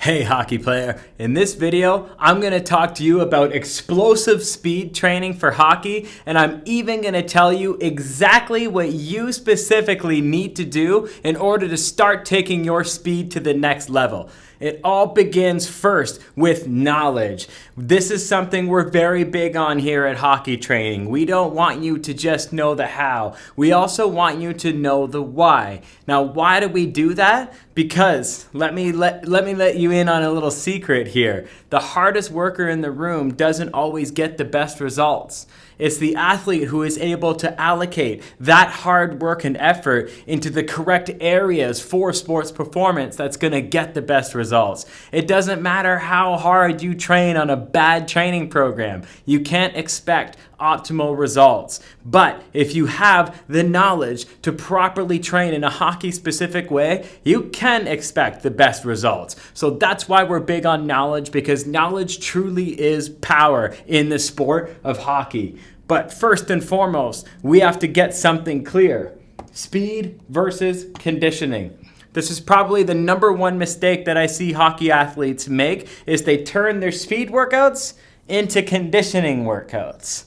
Hey hockey player, in this video I'm going to talk to you about explosive speed training for hockey, and I'm even going to tell you exactly what you specifically need to do in order to start taking your speed to the next level. It all begins first with knowledge. This is something we're very big on here at Hockey Training. We don't want you to just know the how. We also want you to know the why. Now, why do we do that? Because let me let you in on a little secret here. The hardest worker in the room doesn't always get the best results. It's the athlete who is able to allocate that hard work and effort into the correct areas for sports performance that's going to get the best results. It doesn't matter how hard you train on a bad training program. You can't expect optimal results. But if you have the knowledge to properly train in a hockey-specific way, you can expect the best results. So that's why we're big on knowledge, because knowledge truly is power in the sport of hockey. But first and foremost, we have to get something clear. Speed versus conditioning. This is probably the number one mistake that I see hockey athletes make, is they turn their speed workouts into conditioning workouts.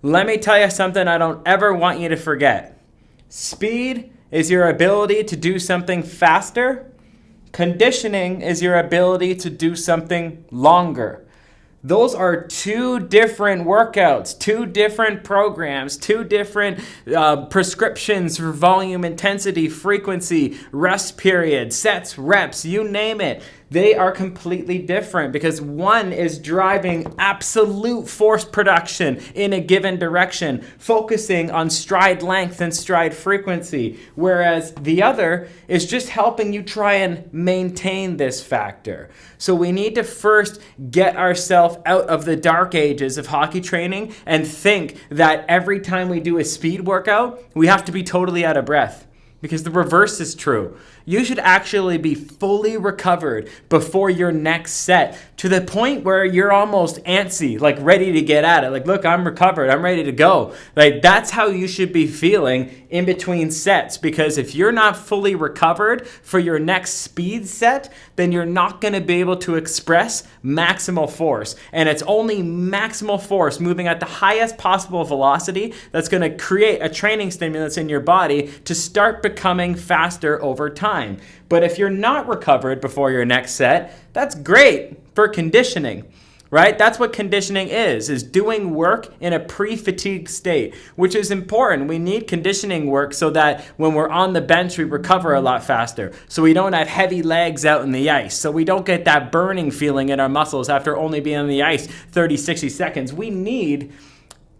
Let me tell you something I don't ever want you to forget. Speed is your ability to do something faster. Conditioning is your ability to do something longer. Those are two different workouts, two different programs, two different prescriptions for volume, intensity, frequency, rest period, sets, reps, you name it. They are completely different because one is driving absolute force production in a given direction, focusing on stride length and stride frequency, whereas the other is just helping you try and maintain this factor. So we need to first get ourselves out of the dark ages of hockey training and think that every time we do a speed workout, we have to be totally out of breath. Because the reverse is true. You should actually be fully recovered before your next set, to the point where you're almost antsy, like ready to get at it. Like, look, I'm recovered, I'm ready to go. Like, that's how you should be feeling in between sets, because if you're not fully recovered for your next speed set, then you're not going to be able to express maximal force. And it's only maximal force moving at the highest possible velocity that's going to create a training stimulus in your body to start becoming faster over time. But if you're not recovered before your next set, that's great for conditioning, right? That's what conditioning is doing work in a pre-fatigue state, which is important. We need conditioning work so that when we're on the bench, we recover a lot faster. So we don't have heavy legs out in the ice. So we don't get that burning feeling in our muscles after only being on the ice 30, 60 seconds. We need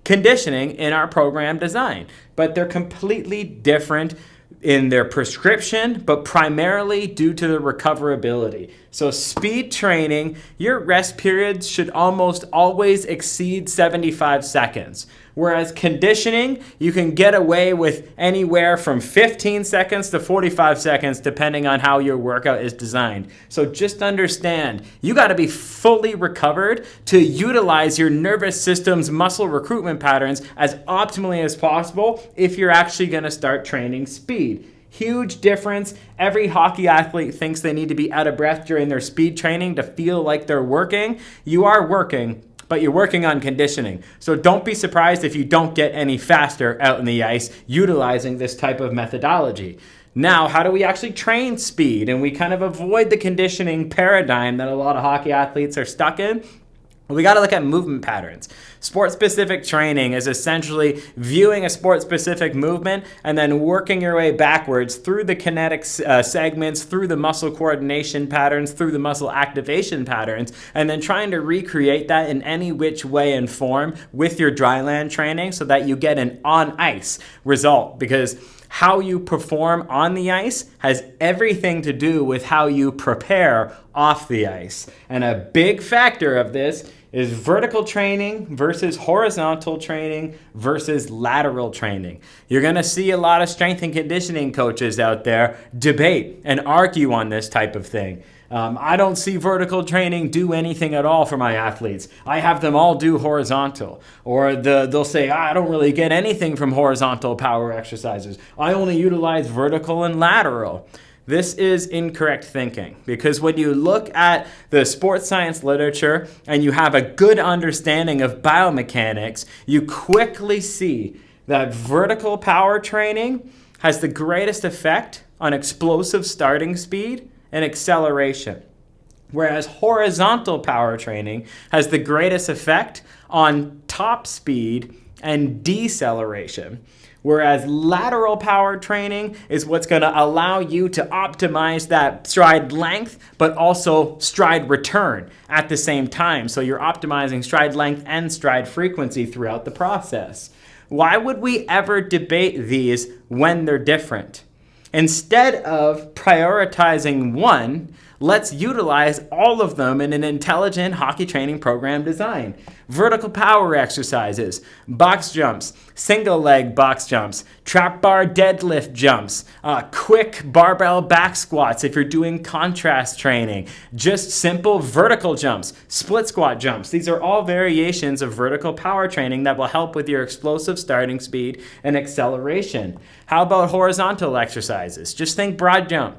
conditioning in our program design, but they're completely different in their prescription, but primarily due to the recoverability. So speed training, your rest periods should almost always exceed 75 seconds. Whereas conditioning, you can get away with anywhere from 15 seconds to 45 seconds, depending on how your workout is designed. So just understand, you got to be fully recovered to utilize your nervous system's muscle recruitment patterns as optimally as possible if you're actually going to start training speed. Huge difference. Every hockey athlete thinks they need to be out of breath during their speed training to feel like they're working. You are working, but you're working on conditioning. So don't be surprised if you don't get any faster out in the ice utilizing this type of methodology. Now, how do we actually train speed? And we kind of avoid the conditioning paradigm that a lot of hockey athletes are stuck in. We got to look at movement patterns. Sport-specific training is essentially viewing a sport-specific movement and then working your way backwards through the kinetic segments, through the muscle coordination patterns, through the muscle activation patterns, and then trying to recreate that in any which way and form with your dry land training so that you get an on-ice result. Because how you perform on the ice has everything to do with how you prepare off the ice. And a big factor of this is vertical training versus horizontal training versus lateral training. You're going to see a lot of strength and conditioning coaches out there debate and argue on this type of thing. I don't see vertical training do anything at all for my athletes. I have them all do horizontal. Or they'll say, I don't really get anything from horizontal power exercises. I only utilize vertical and lateral. This is incorrect thinking, because when you look at the sports science literature and you have a good understanding of biomechanics, you quickly see that vertical power training has the greatest effect on explosive starting speed and acceleration, whereas horizontal power training has the greatest effect on top speed and deceleration. Whereas lateral power training is what's going to allow you to optimize that stride length, but also stride return at the same time. So you're optimizing stride length and stride frequency throughout the process. Why would we ever debate these when they're different? Instead of prioritizing one, let's utilize all of them in an intelligent hockey training program design. Vertical power exercises, box jumps, single leg box jumps, trap bar deadlift jumps, quick barbell back squats if you're doing contrast training, just simple vertical jumps, split squat jumps. These are all variations of vertical power training that will help with your explosive starting speed and acceleration. How about horizontal exercises? Just think broad jump.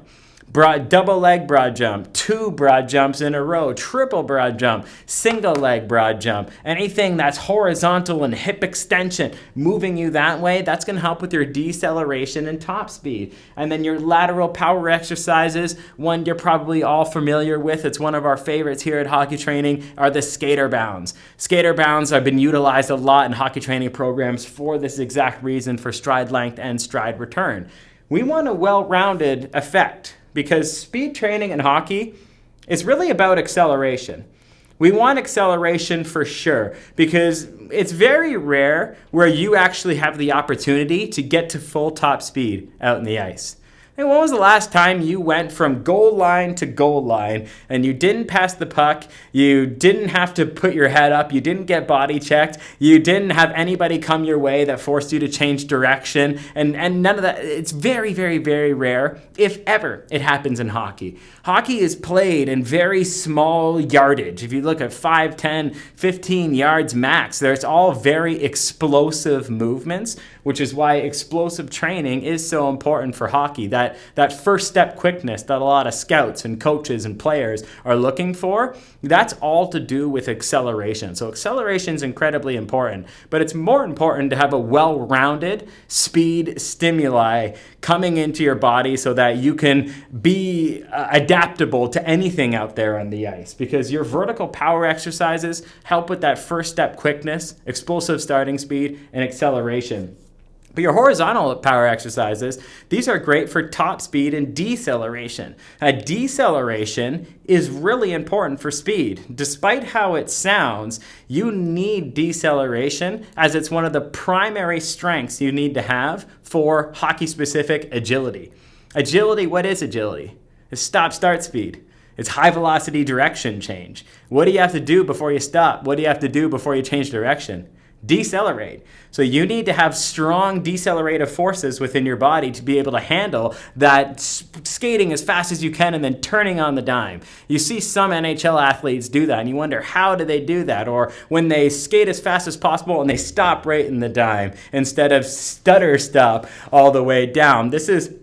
Double leg broad jump, 2 broad jumps in a row, triple broad jump, single leg broad jump, anything that's horizontal and hip extension, moving you that way, that's going to help with your deceleration and top speed. And then your lateral power exercises, one you're probably all familiar with, it's one of our favorites here at Hockey Training, are the skater bounds. Skater bounds have been utilized a lot in hockey training programs for this exact reason, for stride length and stride return. We want a well-rounded effect, because speed training in hockey is really about acceleration. We want acceleration for sure, because it's very rare where you actually have the opportunity to get to full top speed out in the ice. And when was the last time you went from goal line to goal line and you didn't pass the puck, you didn't have to put your head up, you didn't get body checked, you didn't have anybody come your way that forced you to change direction, and none of that? It's very, very, very rare, if ever, it happens in hockey. Hockey is played in very small yardage. If you look at 5, 10, 15 yards max, there's all very explosive movements, which is why explosive training is so important for hockey. That first step quickness that a lot of scouts and coaches and players are looking for, that's all to do with acceleration. So acceleration is incredibly important, but it's more important to have a well-rounded speed stimuli coming into your body so that you can be adaptable to anything out there on the ice, because your vertical power exercises help with that first step quickness, explosive starting speed, and acceleration. But your horizontal power exercises, these are great for top speed and deceleration. Deceleration is really important for speed. Despite how it sounds, you need deceleration, as it's one of the primary strengths you need to have for hockey-specific agility. Agility, what is agility? It's stop-start speed. It's high-velocity direction change. What do you have to do before you stop? What do you have to do before you change direction? Decelerate. So you need to have strong decelerative forces within your body to be able to handle that skating as fast as you can and then turning on the dime. You see some NHL athletes do that and you wonder, how do they do that? Or when they skate as fast as possible and they stop right in the dime instead of stutter stop all the way down. This is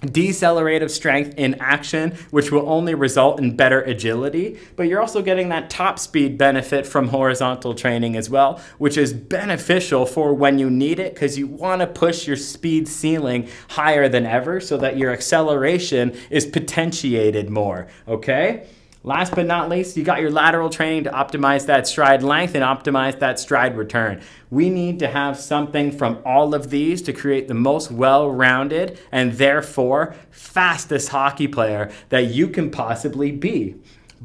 decelerative strength in action, which will only result in better agility, but you're also getting that top speed benefit from horizontal training as well, which is beneficial for when you need it, because you want to push your speed ceiling higher than ever so that your acceleration is potentiated more, okay? Last but not least, you got your lateral training to optimize that stride length and optimize that stride return. We need to have something from all of these to create the most well-rounded and therefore fastest hockey player that you can possibly be.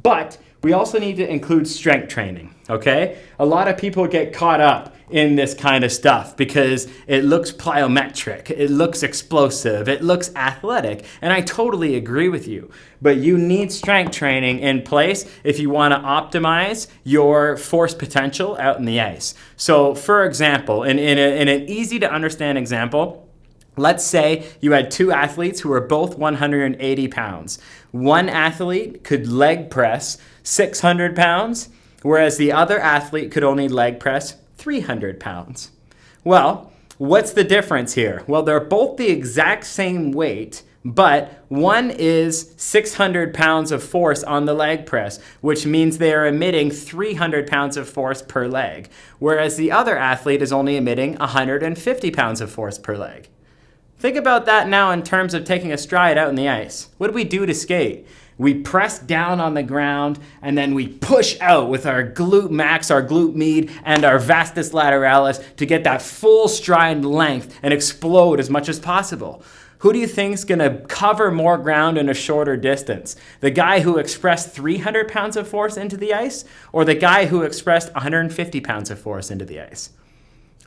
But we also need to include strength training, okay? A lot of people get caught up in this kind of stuff because it looks plyometric, it looks explosive, it looks athletic, and I totally agree with you. But you need strength training in place if you want to optimize your force potential out in the ice. So for example, in an easy to understand example, let's say you had two athletes who were both 180 pounds. One athlete could leg press 600 pounds, whereas the other athlete could only leg press 300 pounds. Well, what's the difference here? Well, they're both the exact same weight, But one is 600 pounds of force on the leg press, which means they are emitting 300 pounds of force per leg, whereas the other athlete is only emitting 150 pounds of force per leg. Think about that now in terms of taking a stride out in the ice. What do we do to skate? We press down on the ground and then we push out with our glute max, our glute med, and our vastus lateralis to get that full stride length and explode as much as possible. Who do you think is going to cover more ground in a shorter distance? The guy who expressed 300 pounds of force into the ice, or the guy who expressed 150 pounds of force into the ice?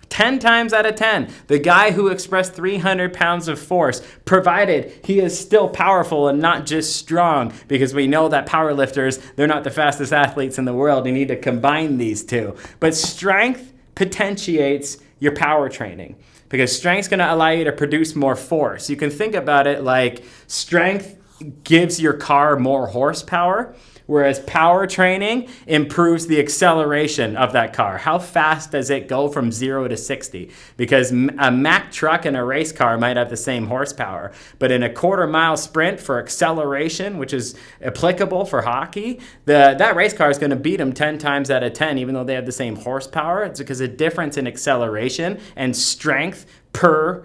10 times out of 10, the guy who expressed 300 pounds of force, provided he is still powerful and not just strong, because we know that powerlifters, they're not the fastest athletes in the world. You need to combine these two. But strength potentiates your power training, because strength's going to allow you to produce more force. You can think about it like strength gives your car more horsepower, whereas power training improves the acceleration of that car. How fast does it go from 0 to 60? Because a Mack truck and a race car might have the same horsepower, but in a quarter-mile sprint for acceleration, which is applicable for hockey, that race car is going to beat them 10 times out of 10, even though they have the same horsepower. It's because a difference in acceleration and strength per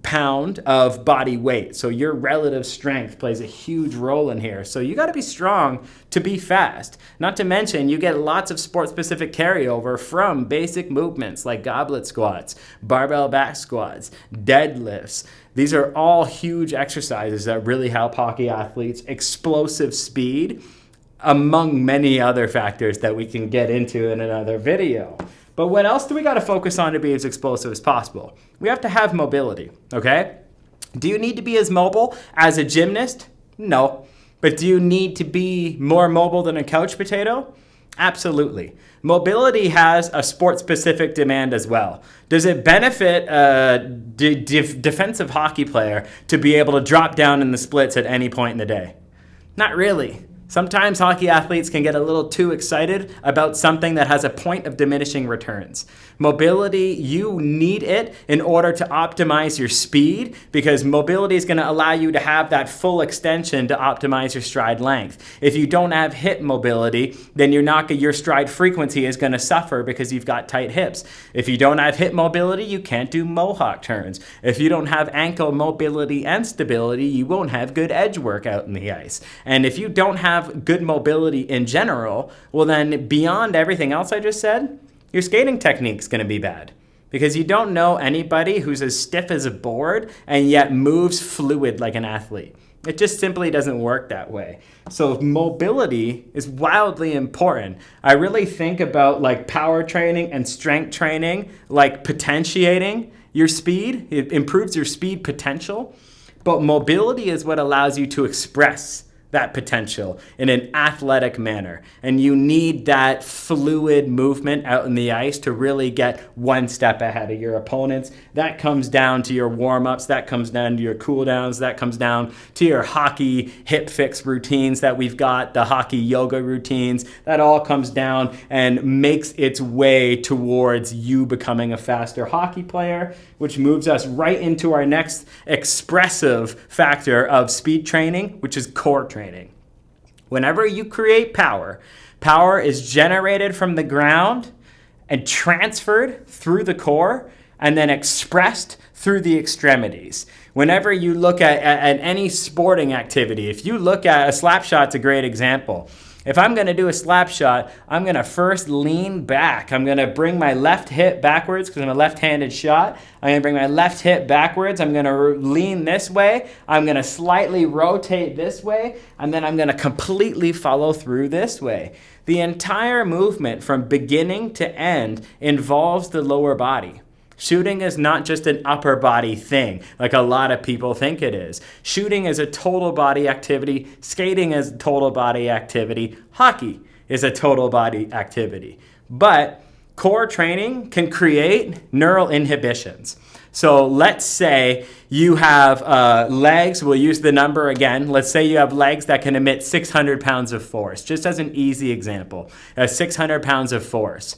pound of body weight. So your relative strength plays a huge role in here. So you got to be strong to be fast. Not to mention, you get lots of sport-specific carryover from basic movements like goblet squats, barbell back squats, deadlifts. These are all huge exercises that really help hockey athletes. Explosive speed, among many other factors that we can get into in another video. But what else do we got to focus on to be as explosive as possible? We have to have mobility, okay? Do you need to be as mobile as a gymnast? No. But do you need to be more mobile than a couch potato? Absolutely. Mobility has a sport-specific demand as well. Does it benefit a defensive hockey player to be able to drop down in the splits at any point in the day? Not really. Sometimes hockey athletes can get a little too excited about something that has a point of diminishing returns. Mobility, you need it in order to optimize your speed, because mobility is going to allow you to have that full extension to optimize your stride length. If you don't have hip mobility, then your stride frequency is going to suffer because you've got tight hips. If you don't have hip mobility, you can't do mohawk turns. If you don't have ankle mobility and stability, you won't have good edge work out in the ice. And if you don't have good mobility in general, well then beyond everything else I just said, your skating technique is going to be bad, because you don't know anybody who's as stiff as a board and yet moves fluid like an athlete. It just simply doesn't work that way. So mobility is wildly important. I really think about like power training and strength training like potentiating your speed. It improves your speed potential, but mobility is what allows you to express that potential in an athletic manner. And you need that fluid movement out in the ice to really get one step ahead of your opponents. That comes down to your warm-ups, that comes down to your cool-downs, that comes down to your hockey hip fix routines that we've got, the hockey yoga routines. That all comes down and makes its way towards you becoming a faster hockey player, which moves us right into our next expressive factor of speed training, which is core training. Whenever you create power, power is generated from the ground and transferred through the core and then expressed through the extremities. Whenever you look at any sporting activity, if you look at a slap shot's a great example. If I'm going to do a slap shot, I'm going to first lean back. I'm going to bring my left hip backwards because I'm a left-handed shot. I'm going to bring my left hip backwards. I'm going to lean this way. I'm going to slightly rotate this way. And then I'm going to completely follow through this way. The entire movement from beginning to end involves the lower body. Shooting is not just an upper body thing like a lot of people think it is. Shooting is a total body activity. Skating is a total body activity. Hockey is a total body activity. But core training can create neural inhibitions. So let's say you have legs, we'll use the number again. Let's say you have legs that can emit 600 pounds of force, just as an easy example, 600 pounds of force.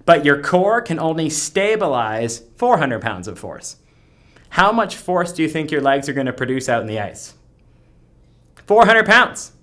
But your core can only stabilize 400 pounds of force. How much force do you think your legs are going to produce out in the ice? 400 pounds.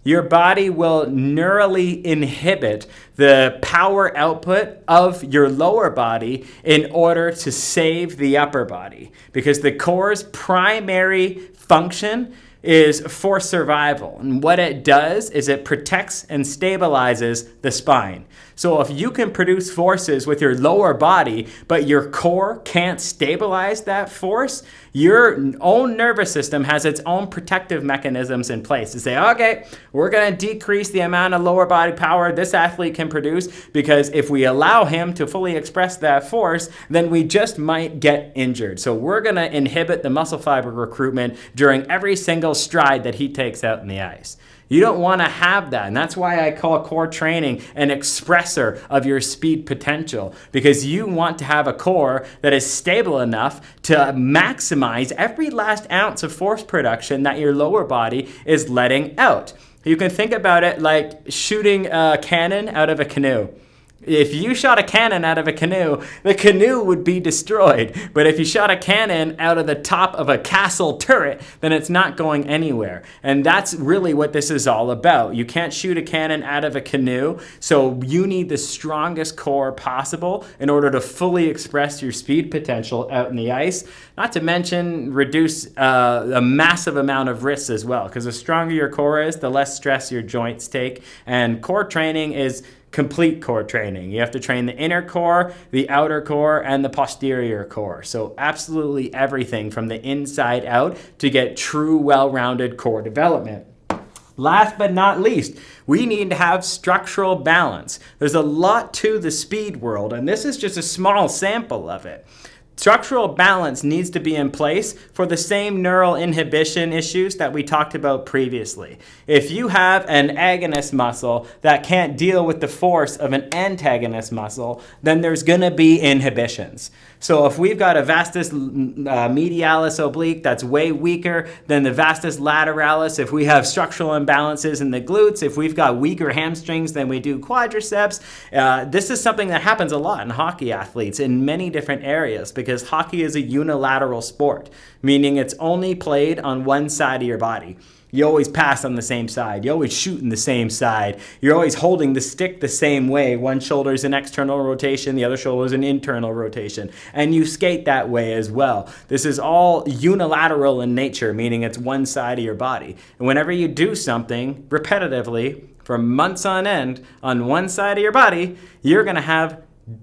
Your body will neurally inhibit the power output of your lower body in order to save the upper body, because the core's primary function is for survival. And what it does is it protects and stabilizes the spine. So if you can produce forces with your lower body, but your core can't stabilize that force, your own nervous system has its own protective mechanisms in place to say, okay, we're going to decrease the amount of lower body power this athlete can produce, because if we allow him to fully express that force, then we just might get injured. So we're going to inhibit the muscle fiber recruitment during every single stride that he takes out in the ice. You don't want to have that. And that's why I call core training an expressor of your speed potential, because you want to have a core that is stable enough to maximize every last ounce of force production that your lower body is letting out. You can think about it like shooting a cannon out of a canoe. If you shot a cannon out of a canoe, the canoe would be destroyed. But if you shot a cannon out of the top of a castle turret, then it's not going anywhere. And that's really what this is all about. You can't shoot a cannon out of a canoe, so you need the strongest core possible in order to fully express your speed potential out in the ice. Not to mention reduce a massive amount of risks as well, because the stronger your core is, the less stress your joints take. And core training is complete core training. You have to train the inner core, the outer core, and the posterior core. So absolutely everything from the inside out to get true well-rounded core development. Last but not least, we need to have structural balance. There's a lot to the speed world, and this is just a small sample of it. Structural balance needs to be in place for the same neural inhibition issues that we talked about previously. If you have an agonist muscle that can't deal with the force of an antagonist muscle, then there's going to be inhibitions. So if we've got a vastus medialis oblique that's way weaker than the vastus lateralis, if we have structural imbalances in the glutes, if we've got weaker hamstrings than we do quadriceps, this is something that happens a lot in hockey athletes in many different areas, because hockey is a unilateral sport, meaning it's only played on one side of your body. You always pass on the same side. You always shoot in the same side. You're always holding the stick the same way. One shoulder is an external rotation, the other shoulder is an internal rotation. And you skate that way as well. This is all unilateral in nature, meaning it's one side of your body. And whenever you do something repetitively for months on end on one side of your body, you're going to have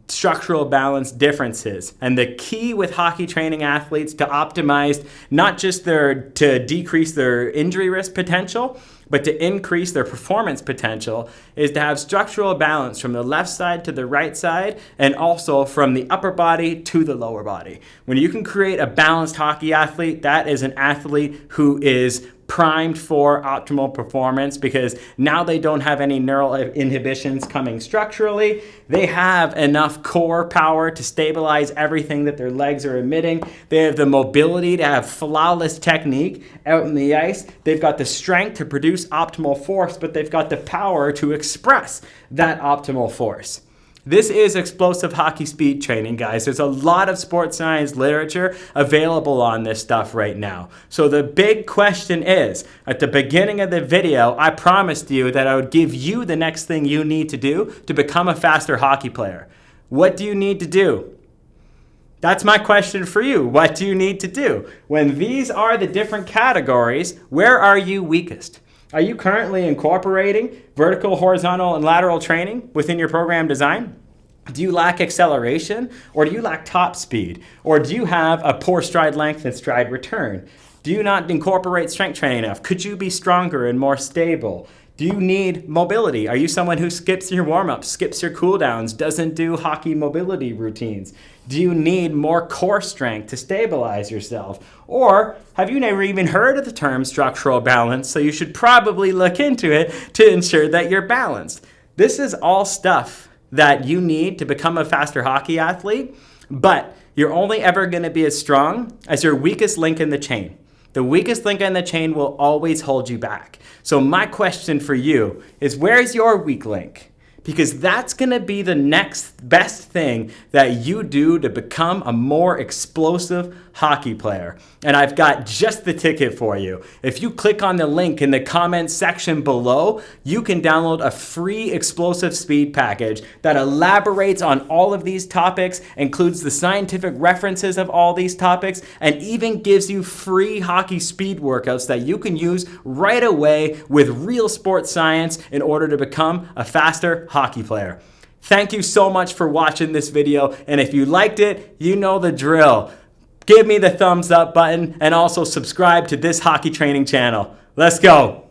structural balance differences. And the key with hockey training athletes to optimize not just to decrease their injury risk potential, but to increase their performance potential is to have structural balance from the left side to the right side, and also from the upper body to the lower body. When you can create a balanced hockey athlete, that is an athlete who is primed for optimal performance, because now they don't have any neural inhibitions coming structurally. They have enough core power to stabilize everything that their legs are emitting. They have the mobility to have flawless technique out in the ice. They've got the strength to produce optimal force, but they've got the power to express that optimal force. This is explosive hockey speed training, guys. There's a lot of sports science literature available on this stuff right now. So the big question is, at the beginning of the video, I promised you that I would give you the next thing you need to do to become a faster hockey player. What do you need to do? That's my question for you. What do you need to do? When these are the different categories, where are you weakest? Are you currently incorporating vertical, horizontal, and lateral training within your program design? Do you lack acceleration, or do you lack top speed? Or do you have a poor stride length and stride return? Do you not incorporate strength training enough? Could you be stronger and more stable? Do you need mobility? Are you someone who skips your warm-ups, skips your cool-downs, doesn't do hockey mobility routines? Do you need more core strength to stabilize yourself? Or have you never even heard of the term structural balance, so you should probably look into it to ensure that you're balanced? This is all stuff that you need to become a faster hockey athlete, but you're only ever going to be as strong as your weakest link in the chain. The weakest link in the chain will always hold you back. So my question for you is, where's your weak link? Because that's going to be the next best thing that you do to become a more explosive hockey player. And I've got just the ticket for you. If you click on the link in the comments section below, you can download a free explosive speed package that elaborates on all of these topics, includes the scientific references of all these topics, and even gives you free hockey speed workouts that you can use right away with real sports science in order to become a faster hockey player. Thank you so much for watching this video, and if you liked it, you know the drill. Give me the thumbs up button and also subscribe to this hockey training channel. Let's go.